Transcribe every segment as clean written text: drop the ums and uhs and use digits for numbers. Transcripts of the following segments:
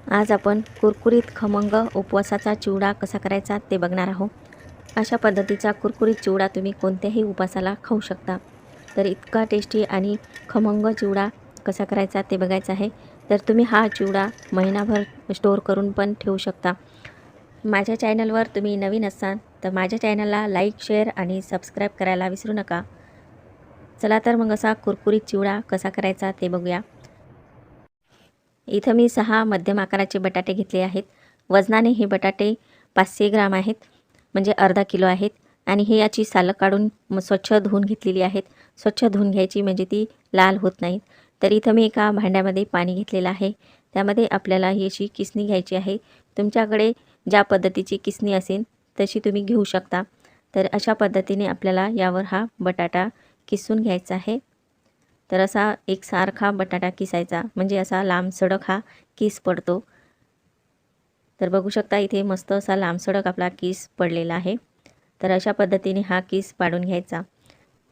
आज आपण कुरकुरीत खमंग उपवासाचा चिवडा कसा करायचा ते बघणार आहोत. अशा पद्धतीचा कुरकुरीत चिवडा तुम्ही कोणत्याही उपवासाला खाऊ शकता. तर इतका टेस्टी आणि खमंग चिवडा कसा करायचा ते बघायचं आहे. तर तुम्ही हा चिवडा महिनाभर स्टोअर करून पण ठेवू शकता. माझ्या चॅनलवर तुम्ही नवीन असाल तर माझ्या चॅनलला लाईक, शेअर आणि सबस्क्राईब करायला विसरू नका. चला तर मग असा कुरकुरीत चिवडा कसा करायचा ते बघूया. इथं मी 6 मध्यम आकाराचे बटाटे घेतले आहेत. वजनाने हे बटाटे 500 ग्राम आहेत, म्हणजे अर्धा किलो आहेत. आणि हे याची सालं काढून स्वच्छ धुवून घेतलेली आहेत. स्वच्छ धुवून घ्यायची म्हणजे ती लाल होत नाहीत. तर इथं मी एका भांड्यामध्ये पाणी घेतलेलं आहे. त्यामध्ये आपल्याला ही अशी किसणी घ्यायची आहे. तुमच्याकडे ज्या पद्धतीची किसणी असेल तशी तुम्ही घेऊ शकता. तर अशा पद्धतीने आपल्याला यावर हा बटाटा किसून घ्यायचा आहे. तर असा एकसारखा बटाटा किसायचा, म्हणजे असा लांबसडक हा किस पडतो. तर बघू शकता इथे मस्त असा लांबसडक आपला किस पडलेला आहे. तर अशा पद्धतीने हा किस पाडून घ्यायचा.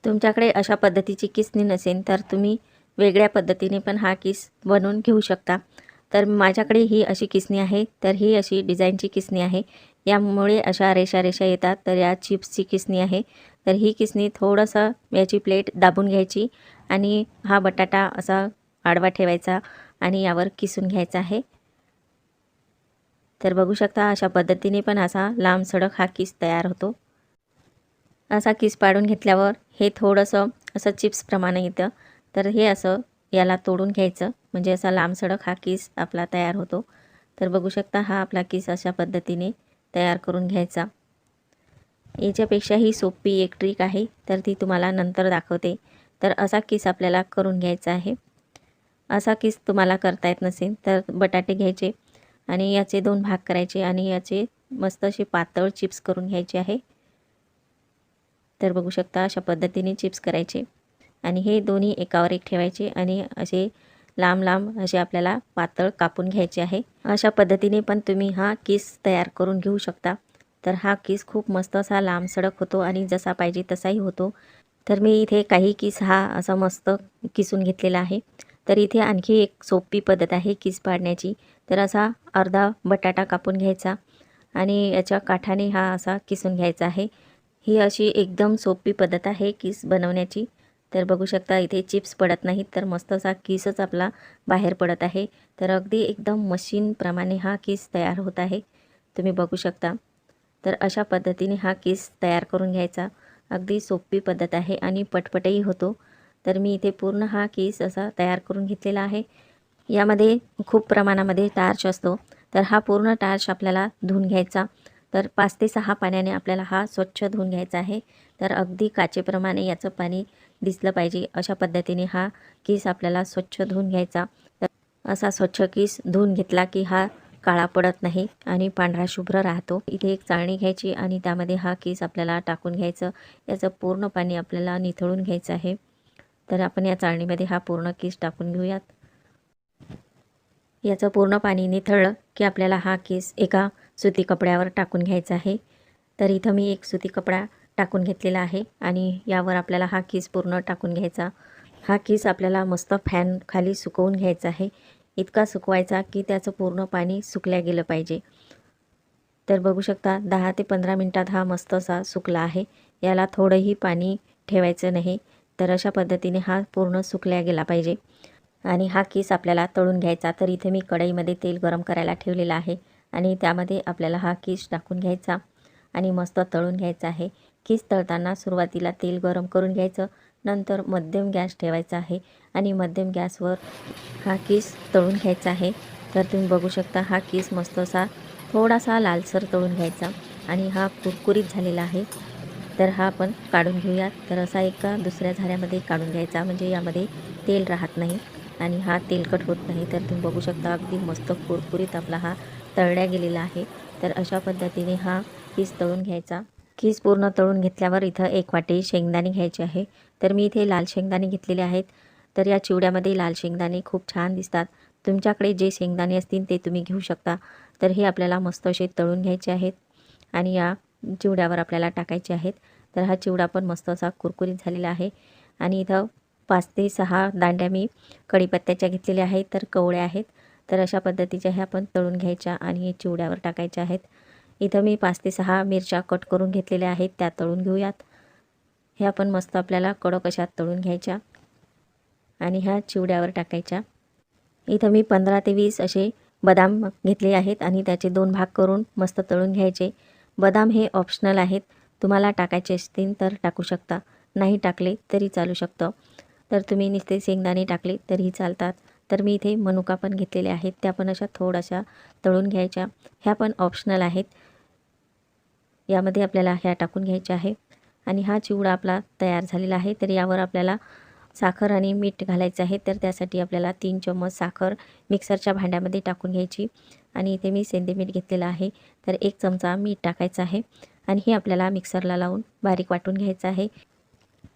तुमच्याकडे अशा पद्धतीची किसणी नसेल तर तुम्ही वेगळ्या पद्धतीने पण हा किस बनवून घेऊ शकता. तर माझ्याकडे ही अशी किसणी आहे. तर ही अशी डिझाईनची किसणी आहे. यामुळे अशा रेषा रेषा येतात. तर या चिप्सची किसणी आहे. तर ही किसणी थोडंसं याची प्लेट दाबून घ्यायची आणि हा बटाटा असा आडवा ठेवायचा आणि यावर किसून घ्यायचा आहे. तर बघू शकता अशा पद्धतीने पण असा लांब सडक हा किस तयार होतो. असा किस पाडून घेतल्यावर हे थोडंसं असं चिप्सप्रमाणे येतं. तर हे असं याला तोडून घ्यायचं, म्हणजे असा लांब सडक हा किस आपला तयार होतो. तर बघू शकता हा आपला किस अशा पद्धतीने तयार करून घ्यायचा. याच्यापेक्षाही सोपी एक ट्रिक आहे, तर ती तुम्हाला नंतर दाखवते. तर असा किस आपल्याला करून घ्यायचा आहे. असा किस तुम्हाला करता येत नसेल तर बटाटे घ्यायचे आणि याचे 2 भाग करायचे आणि याचे मस्त असे पातळ चिप्स करून घ्यायचे आहे. तर बघू शकता अशा पद्धतीने चिप्स करायचे आणि हे दोन्ही एकावर एक ठेवायचे आणि असे लांब लांब असे आपल्याला पातळ कापून घ्यायचे आहे. अशा पद्धतीने पण तुम्ही हा किस तयार करून घेऊ शकता. तर हा किस खूप मस्त असा लांब सडक होतो आणि जसा पाहिजे तसाही होतो. तर मी इथे काही किस हा असा मस्त किसून घेतलेला आहे. तर इथे आणखी एक सोपी पद्धत आहे किस पाडण्याची. तर असा अर्धा बटाटा कापून घ्यायचा आणि याच्या काठाने हा असा किसून घ्यायचा आहे. ही अशी एकदम सोपी पद्धत आहे किस बनवण्याची. तर बघू शकता इथे चिप्स पडत नाहीत, तर मस्त असा किसच आपला बाहेर पडत आहे. तर अगदी एकदम मशीनप्रमाणे हा किस तयार होत आहे, तुम्ही बघू शकता. तर अशा पद्धतीने हा किस तयार करून घ्यायचा. अगदी सोपी पद्धत आहे आणि पटपटही होतो. तर मी इथे पूर्ण हा किस असा तयार करून घेतलेला आहे. यामध्ये खूप प्रमाणामध्ये टार्च असतो. तर हा पूर्ण टार्च आपल्याला धुवून घ्यायचा. तर 5 ते 6 पाण्याने आपल्याला हा स्वच्छ धुवून घ्यायचा आहे. तर अगदी काचेप्रमाणे याचं पाणी दिसलं पाहिजे, अशा पद्धतीने हा किस आपल्याला स्वच्छ धुवून घ्यायचा. तर असा स्वच्छ किस धुवून घेतला की हा काळा पडत नाही आणि पांढरा शुभ्र राहतो. इथे एक चाळणी घ्यायची आणि त्यामध्ये हा किस आपल्याला टाकून घ्यायचं. याचं पूर्ण पाणी आपल्याला निथळून घ्यायचं आहे. तर आपण या चाळणीमध्ये हा पूर्ण किस टाकून घेऊयात. याचं पूर्ण पाणी निथळलं की आपल्याला हा किस एका सुती कपड्यावर टाकून घ्यायचा आहे. तर इथं मी एक सुती कपडा टाकून घेतलेला आहे आणि यावर आपल्याला हा किस पूर्ण टाकून घ्यायचा. हा किस आपल्याला मस्त फॅन खाली सुकवून घ्यायचा आहे. इतका सुकवायचा की त्याचं पूर्ण पाणी सुकल्या गेलं पाहिजे. तर बघू शकता 10 ते 15 मिनिटात हा मस्त असा सुकला आहे. याला थोडंही पाणी ठेवायचं नाही. तर अशा पद्धतीने हा पूर्ण सुकल्या गेला पाहिजे आणि हा किस आपल्याला तळून घ्यायचा. तर इथे मी कढईमध्ये तेल गरम करायला ठेवलेलं आहे आणि त्यामध्ये आपल्याला हा किस टाकून घ्यायचा आणि मस्त तळून घ्यायचा आहे. किस तळताना सुरुवातीला तेल गरम करून घ्यायचं, नंतर मध्यम गॅस ठेवायचा आहे आणि मध्यम गॅसवर हा किस तळून घ्यायचा आहे. तर तुम्ही बघू शकता हा किस मस्त असा थोडासा लालसर तळून घ्यायचा आणि हा कुरकुरीत झालेला आहे. तर हा आपण काढून घेऊयात. तर असा एका दुसऱ्या झाऱ्यामध्ये काढून घ्यायचा, म्हणजे यामध्ये तेल राहत नाही आणि हा तेलकट होत नाही. तर तुम्ही बघू शकता अगदी मस्त कुरकुरीत आपला हा तळल्या गेलेला आहे. तर अशा पद्धतीने हा किस तळून घ्यायचा. किस पूर्ण तळून घेतल्यावर इथं एक वाटी शेंगदाणे घ्यायचे आहे. तर मी इथे लाल शेंगदाणे घेतलेले आहेत. तर या चिवड्यामध्ये लाल शेंगदाणे खूप छान दिसतात. तुमच्याकडे जे शेंगदाणे असतील ते तुम्ही घेऊ शकता. तर हे आपल्याला मस्त असे तळून घ्यायचे आहेत आणि या चिवड्यावर आपल्याला टाकायचे आहेत. तर हा चिवडा पण मस्त असा कुरकुरीत झालेला आहे आणि इथं 5 ते 6 दांड्या मी कढीपत्त्याच्या घेतलेल्या आहेत. तर कवळ्या आहेत. तर अशा पद्धतीच्या ह्या पण तळून घ्यायच्या आणि चिवड्यावर टाकायच्या आहेत. इथं मी 5 ते 6 मिरच्या कट करून घेतलेल्या आहेत, त्या तळून घेऊयात. ह्या पण मस्त आपल्याला कडक अशा तळून घ्यायच्या आणि ह्या चिवड्यावर टाकायच्या. इथं मी 15 ते 20 असे बदाम घेतले आहेत आणि त्याचे 2 भाग करून मस्त तळून घ्यायचे. बदाम हे ऑप्शनल आहेत, तुम्हाला टाकायचे असतील तर टाकू शकता, नाही टाकले तरी चालू शकतं. तर तुम्ही नुसते शेंगदाणे टाकले तरीही चालतात. तर मी इथे मनुका पण घेतलेले आहेत, त्या पण अशा थोड्याशा तळून घ्यायच्या. ह्या पण ऑप्शनल आहेत, यामध्ये आपल्याला ह्या टाकून घ्यायच्या आहे. आणि हा चिवडा आपला तयार झालेला आहे. तर यावर आपल्याला साखर आणि मीठ घालायचं आहे. तर त्यासाठी आपल्याला 3 चम्मच साखर मिक्सरच्या भांड्यामध्ये टाकून घ्यायची आणि इथे मी सेंधे मीठ घेतलेलं आहे. तर 1 चमचा मीठ टाकायचं आहे आणि हे आपल्याला मिक्सरला लावून बारीक वाटून घ्यायचं आहे.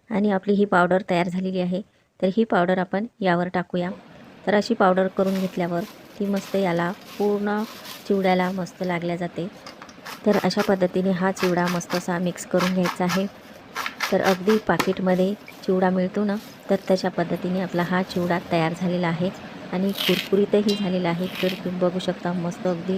आणि आपली ही पावडर तयार झालेली आहे. तर ही पावडर आपण यावर टाकूया. तर अशी पावडर करून घेतल्यावर ती मस्त याला पूर्ण चिवड्याला मस्त लागल्या जाते. तर अशा पद्धतीने हा चिवडा मस्त असा मिक्स करून घ्यायचा आहे. तर अगदी पाकिटमध्ये चिवडा मिळतो ना, तर तशा पद्धतीने आपला हा चिवडा तयार झालेला आहे आणि कुरकुरीतही झालेला आहे. तर तुम्ही बघू शकता मस्त अगदी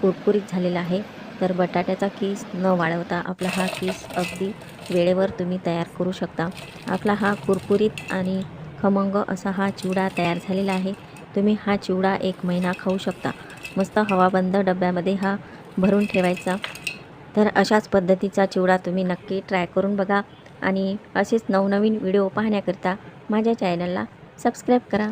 कुरकुरीत झालेला आहे. तर बटाट्याचा कीस न वाढवता आपला हा कीस अगदी वेळेवर तुम्ही तयार करू शकता. आपला हा कुरकुरीत आणि खमंग असा हा चिवडा तयार झालेला आहे. तुम्ही हा चिवडा 1 महिना खाऊ शकता. मस्त हवाबंद डब्यामध्ये हा भरून ठेवायचा. तर अशाच पद्धतीचा चिवडा तुम्ही नक्की ट्राय करून बघा आणि असेच नवनवीन व्हिडिओ पाहण्याकरिता माझ्या चॅनलला सबस्क्राईब करा.